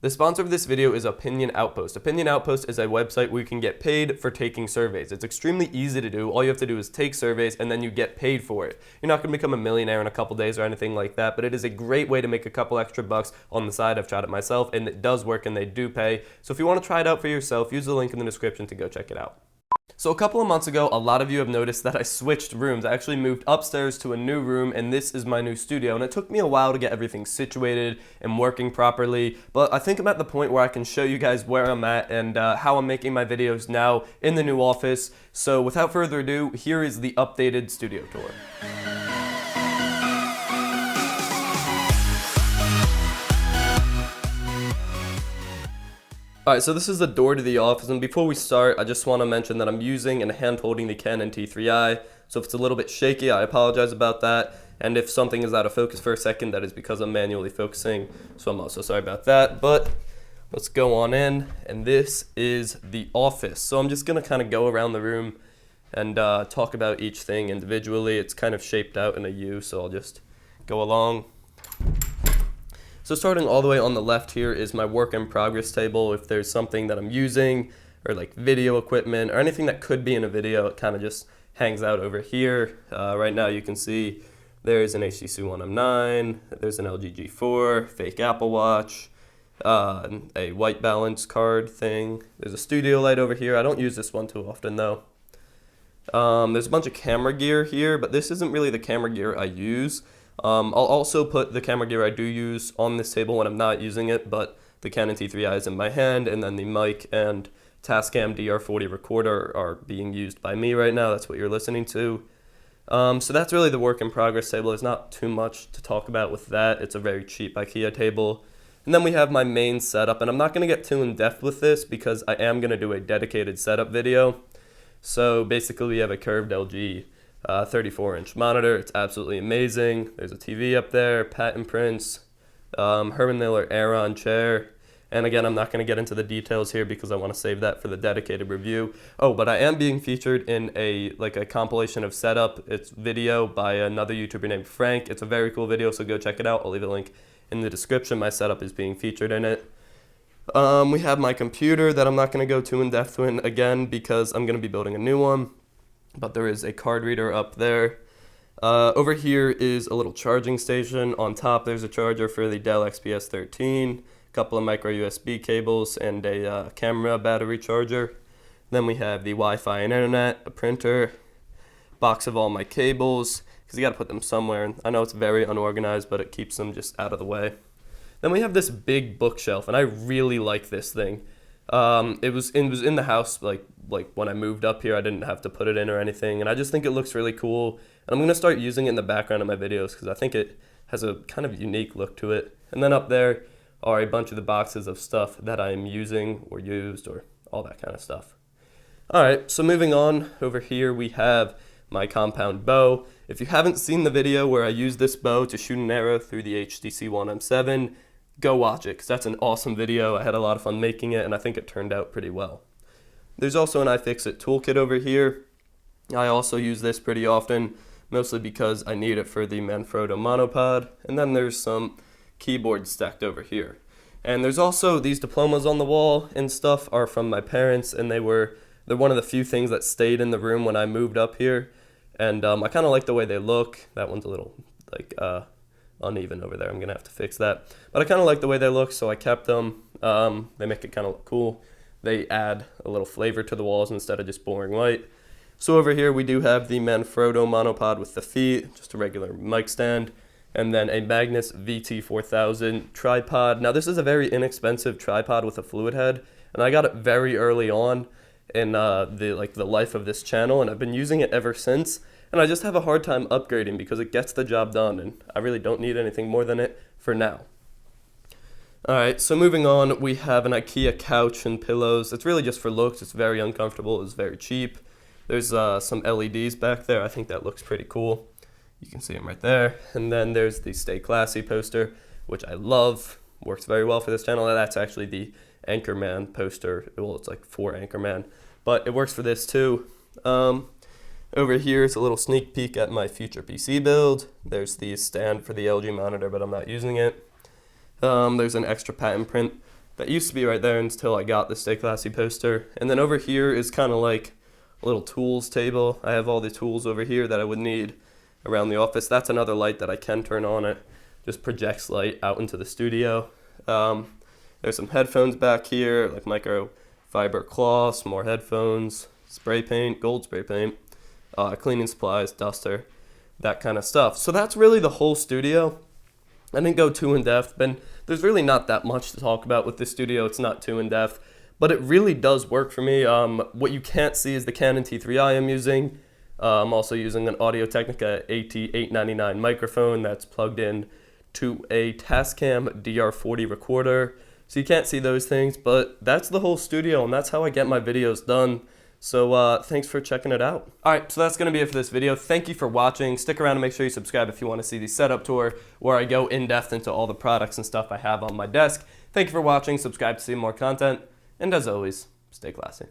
The sponsor of this video is Opinion Outpost. Opinion Outpost is a website where you can get paid for taking surveys. It's extremely easy to do. All you have to do is take surveys and then you get paid for it. You're not going to become a millionaire in a couple days or anything like that, but it is a great way to make a couple extra bucks on the side. I've tried it myself and it does work and they do pay. So if you want to try it out for yourself, use the link in the description to go check it out. So a couple of months ago, a lot of you have noticed that I switched rooms. I actually moved upstairs to a new room, and this is my new studio. And it took me a while to get everything situated and working properly, but I think I'm at the point where I can show you guys where I'm at and how I'm making my videos now in the new office. So without further ado, here is the updated studio tour. Alright, so this is the door to the office, and before we start, I just want to mention that I'm using and hand holding the Canon T3i, so if it's a little bit shaky, I apologize about that, and if something is out of focus for a second, that is because I'm manually focusing, so I'm also sorry about that, but let's go on in, and this is the office. So I'm just going to kind of go around the room and talk about each thing individually. It's kind of shaped out in a U, so I'll just go along. So starting all the way on the left here is my work in progress table. If there's something that I'm using or like video equipment or anything that could be in a video, it kind of just hangs out over here. Right now you can see there's an HTC One M9, there's an LG G4, fake Apple Watch, a white balance card thing. There's a studio light over here. I don't use this one too often though. There's a bunch of camera gear here, but this isn't really the camera gear I use. I'll also put the camera gear I do use on this table when I'm not using it, but the Canon T3i is in my hand, and then the mic and Tascam DR40 recorder are being used by me right now. That's what you're listening to. So that's really the work in progress table. There's not too much to talk about with that. It's a very cheap Ikea table. And then we have my main setup, and I'm not going to get too in depth with this because I am going to do a dedicated setup video. So basically we have a curved LG 34-inch monitor. It's absolutely amazing. There's a TV up there, patent prints, Herman Miller Aeron chair. And again, I'm not going to get into the details here because I want to save that for the dedicated review. Oh, but I am being featured in a compilation of setup. It's video by another YouTuber named Frank. It's a very cool video, so go check it out. I'll leave a link in the description. My setup is being featured in it. We have my computer that I'm not going to go too in depth in again because I'm going to be building a new one. But there is a card reader up there. Over here is a little charging station. On top there's a charger for the Dell XPS 13, a couple of micro USB cables, and a camera battery charger. Then we have the Wi-Fi and internet, a printer, box of all my cables, because you got to put them somewhere. I know it's very unorganized, but it keeps them just out of the way. Then we have this big bookshelf, and I really like this thing. It was in the house like when I moved up here. I didn't have to put it in or anything, and I just think it looks really cool, and I'm going to start using it in the background of my videos because I think it has a kind of unique look to it. And then up there are a bunch of the boxes of stuff that I'm using or used or all that kind of stuff. Alright, so moving on, over here we have my compound bow. If you haven't seen the video where I use this bow to shoot an arrow through the HTC One M7, go watch it, because that's an awesome video. I had a lot of fun making it, and I think it turned out pretty well. There's also an iFixit toolkit over here. I also use this pretty often, mostly because I need it for the Manfrotto monopod. And then there's some keyboards stacked over here. And there's also these diplomas on the wall and stuff are from my parents, and they're one of the few things that stayed in the room when I moved up here. And I kind of like the way they look. That one's a little uneven over there. I'm gonna have to fix that, but I kind of like the way they look, so I kept them. They make it kind of look cool. They add a little flavor to the walls instead of just boring white. So over here we do have the Manfrotto monopod with the feet, just a regular mic stand, and then a Magnus VT4000 tripod. Now this is a very inexpensive tripod with a fluid head, and I got it very early on in the life of this channel, and I've been using it ever since. And I just have a hard time upgrading because it gets the job done, and I really don't need anything more than it for now. Alright, so moving on, we have an Ikea couch and pillows. It's really just for looks. It's very uncomfortable. It's very cheap. There's some LEDs back there. I think that looks pretty cool. You can see them right there. And then there's the Stay Classy poster, which I love. Works very well for this channel. That's actually the Anchorman poster. Well, it's like for Anchorman, but it works for this too. Over here is a little sneak peek at my future PC build. There's the stand for the LG monitor, but I'm not using it. There's an extra patent print That used to be right there until I got the Stay Classy poster. And then over here is kind of like a little tools table. I have all the tools over here that I would need around the office. That's another light that I can turn on. It just projects light out into the studio. There's some headphones back here, like microfiber cloths, more headphones, spray paint, gold spray paint, cleaning supplies, duster, that kind of stuff. So that's really the whole studio. I didn't go too in depth, but there's really not that much to talk about with this studio. It's not too in depth, but it really does work for me. What you can't see is the Canon T3i I'm using. I'm also using an Audio-Technica AT899 microphone that's plugged in to a Tascam DR40 recorder. So you can't see those things, but that's the whole studio, and that's how I get my videos done. So thanks for checking it out. All right, so that's going to be it for this video. Thank you for watching. Stick around and make sure you subscribe if you want to see the setup tour where I go in depth into all the products and stuff I have on my desk. Thank you for watching. Subscribe to see more content. And as always, stay classy.